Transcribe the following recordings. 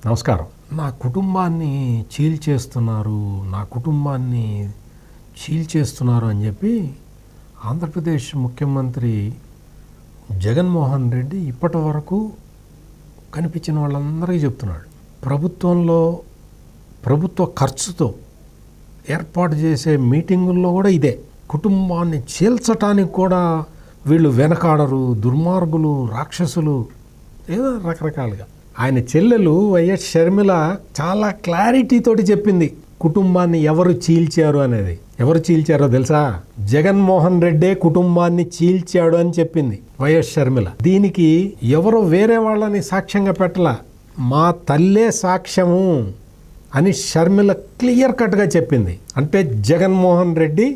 నమస్కారం. నా కుటుంబాన్ని చీల్చేస్తున్నారు అని చెప్పి ఆంధ్రప్రదేశ్ ముఖ్యమంత్రి జగన్మోహన్ రెడ్డి ఇప్పటి వరకు కనిపించిన వాళ్ళందరికీ చెప్తున్నాడు. ప్రభుత్వ ఖర్చుతో ఏర్పాటు చేసే మీటింగుల్లో కూడా ఇదే. కుటుంబాన్ని చీల్చటానికి కూడా వీళ్ళు వెనకాడరు, దుర్మార్గులు, రాక్షసులు, ఏదో రకరకాలుగా. ఆయన చెల్లెలు వైఎస్ షర్మిల చాలా క్లారిటీతోటి చెప్పింది కుటుంబాన్ని ఎవరు చీల్చారు అనేది. ఎవరు చీల్చారో తెలుసా? జగన్మోహన్ రెడ్డే కుటుంబాన్ని చీల్చాడు అని చెప్పింది వైఎస్ షర్మిల. దీనికి ఎవరో వేరే వాళ్ళని సాక్ష్యంగా పెట్టలా, మా తల్లే సాక్ష్యము అని షర్మిల క్లియర్ కట్గా చెప్పింది. అంటే జగన్మోహన్ రెడ్డి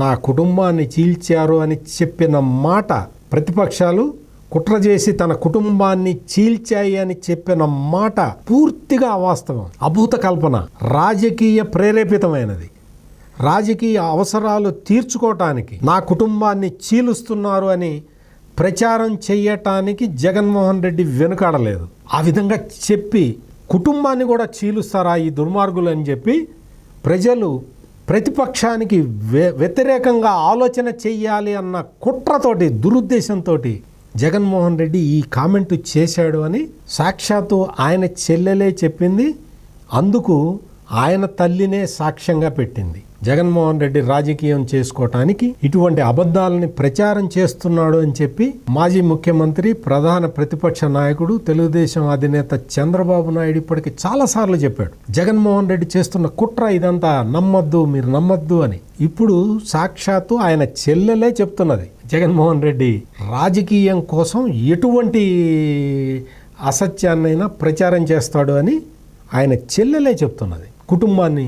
నా కుటుంబాన్ని చీల్చారు అని చెప్పిన మాట ప్రతిపక్షాలు కుట్ర చేసి తన కుటుంబాన్ని చీల్చాయి అని చెప్పిన మాట పూర్తిగా అవాస్తవం, అభూత కల్పన, రాజకీయ ప్రేరేపితమైనది. రాజకీయ అవసరాలు తీర్చుకోవటానికి నా కుటుంబాన్ని చీలుస్తున్నారు అని ప్రచారం చేయటానికి జగన్మోహన్ రెడ్డి వెనుకాడలేదు. ఆ విధంగా చెప్పి కుటుంబాన్ని కూడా చీలుస్తారా ఈ దుర్మార్గులు అని చెప్పి ప్రజలు ప్రతిపక్షానికి వ్యతిరేకంగా ఆలోచన చెయ్యాలి అన్న కుట్రతోటి, దురుద్దేశంతో జగన్మోహన్ రెడ్డి ఈ కామెంట్ చేశాడు అని సాక్షాత్తు ఆయన చెల్లెలే చెప్పింది. అందుకు ఆయన తల్లినే సాక్ష్యంగా పెట్టింది. జగన్మోహన్ రెడ్డి రాజకీయం చేసుకోవటానికి ఇటువంటి అబద్ధాలని ప్రచారం చేస్తున్నాడు అని చెప్పి మాజీ ముఖ్యమంత్రి, ప్రధాన ప్రతిపక్ష నాయకుడు, తెలుగుదేశం అధినేత చంద్రబాబు నాయుడు ఇప్పటికి చాలాసార్లు చెప్పాడు, జగన్మోహన్ రెడ్డి చేస్తున్న కుట్ర ఇదంతా నమ్మొద్దు, మీరు నమ్మొద్దు అని. ఇప్పుడు సాక్షాత్తు ఆయన చెల్లెలే చెప్తున్నది, జగన్మోహన్ రెడ్డి రాజకీయం కోసం ఎటువంటి అసత్యాన్నైనా ప్రచారం చేస్తాడు అని ఆయన చెల్లెలే చెప్తున్నది. కుటుంబాన్ని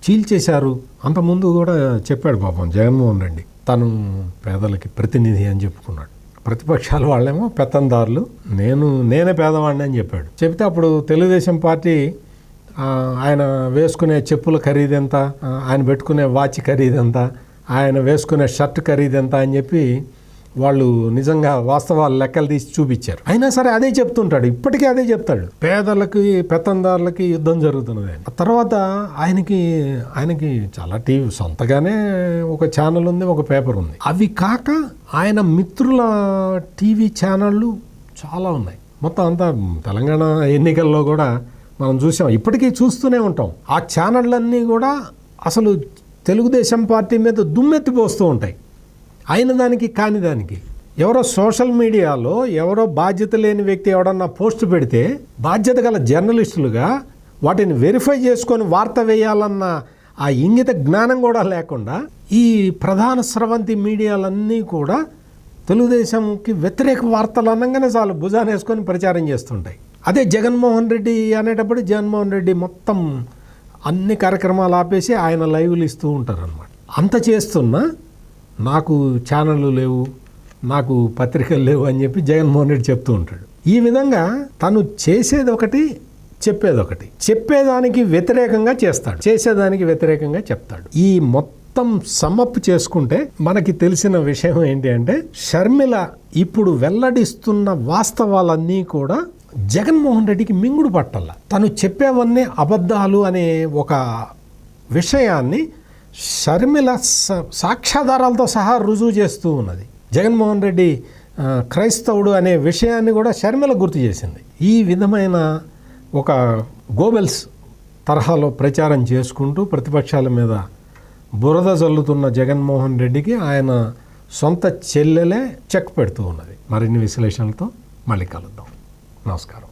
చీల్చేశారు. అంతకుముందు కూడా చెప్పాడు పాపం జగన్మోహన్ రెడ్డి, తను పేదలకి ప్రతినిధి అని చెప్పుకున్నాడు. ప్రతిపక్షాల వాళ్ళేమో పెత్తందారులు, నేనే పేదవాడిని అని చెప్పాడు. చెబితే అప్పుడు తెలుగుదేశం పార్టీ ఆయన వేసుకునే చెప్పుల ఖరీదెంత, ఆయన పెట్టుకునే వాచ్ ఖరీదెంత, ఆయన వేసుకునే షర్ట్ ఖరీదెంత అని చెప్పి వాళ్ళు నిజంగా వాస్తవాలు లెక్కలు తీసి చూపించారు. అయినా సరే అదే చెప్తుంటాడు, ఇప్పటికీ అదే చెప్తాడు, పేదలకి పెత్తందారులకి యుద్ధం జరుగుతున్నది. ఆ తర్వాత ఆయనకి చాలా టీవీ, సొంతగానే ఒక ఛానల్ ఉంది, ఒక పేపర్ ఉంది. అవి కాక ఆయన మిత్రుల టీవీ ఛానళ్ళు చాలా ఉన్నాయి. మొత్తం అంతా తెలంగాణ ఎన్నికల్లో కూడా మనం చూసాం, ఇప్పటికీ చూస్తూనే ఉంటాం. ఆ ఛానళ్ళన్నీ కూడా అసలు తెలుగుదేశం పార్టీ మీద దుమ్మెత్తిపోస్తూ ఉంటాయి. అయిన దానికి కాని దానికి ఎవరో సోషల్ మీడియాలో ఎవరో బాధ్యత లేని వ్యక్తి ఎవడన్నా పోస్ట్ పెడితే బాధ్యత గల జర్నలిస్టులుగా వాటిని వెరిఫై చేసుకొని వార్త వేయాలన్న ఆ ఇంగిత జ్ఞానం కూడా లేకుండా ఈ ప్రధాన స్రవంతి మీడియాలన్నీ కూడా తెలుగుదేశంకి వ్యతిరేక వార్తలు అనగానే చాలు భుజాన్ని వేసుకొని ప్రచారం చేస్తుంటాయి. అదే జగన్మోహన్ రెడ్డి అనేటప్పుడు జగన్మోహన్ రెడ్డి మొత్తం అన్ని కార్యక్రమాలు ఆపేసి ఆయన లైవ్లు ఇస్తూ ఉంటారు అన్నమాట. అంత చేస్తున్నా నాకు ఛానళ్ళు లేవు, నాకు పత్రికలు లేవు అని చెప్పి జగన్మోహన్ రెడ్డి చెప్తూ ఉంటాడు. ఈ విధంగా తను చేసేది ఒకటి, చెప్పేది ఒకటి. చెప్పేదానికి వ్యతిరేకంగా చేస్తాడు, చేసేదానికి వ్యతిరేకంగా చెప్తాడు. ఈ మొత్తం సమ్మప్ చేసుకుంటే మనకి తెలిసిన విషయం ఏంటి అంటే, షర్మిల ఇప్పుడు వెల్లడిస్తున్న వాస్తవాలన్నీ కూడా జగన్మోహన్ రెడ్డికి మింగుడు పట్టాల. తను చెప్పేవన్నీ అబద్ధాలు అనే ఒక విషయాన్ని షర్మిల సాక్ష్యాధారాలతో సహా రుజువు చేస్తూ ఉన్నది. జగన్మోహన్ రెడ్డి క్రైస్తవుడు అనే విషయాన్ని కూడా షర్మిల గుర్తు చేసింది. ఈ విధమైన ఒక గోబెల్స్ తరహాలో ప్రచారం చేసుకుంటూ ప్రతిపక్షాల మీద బురద జల్లుతున్న జగన్మోహన్ రెడ్డికి ఆయన సొంత చెల్లెలే చెక్ పెడుతూ ఉన్నది. మరిన్ని విశ్లేషణలతో మళ్ళీ కలుద్దాం. నమస్కారం.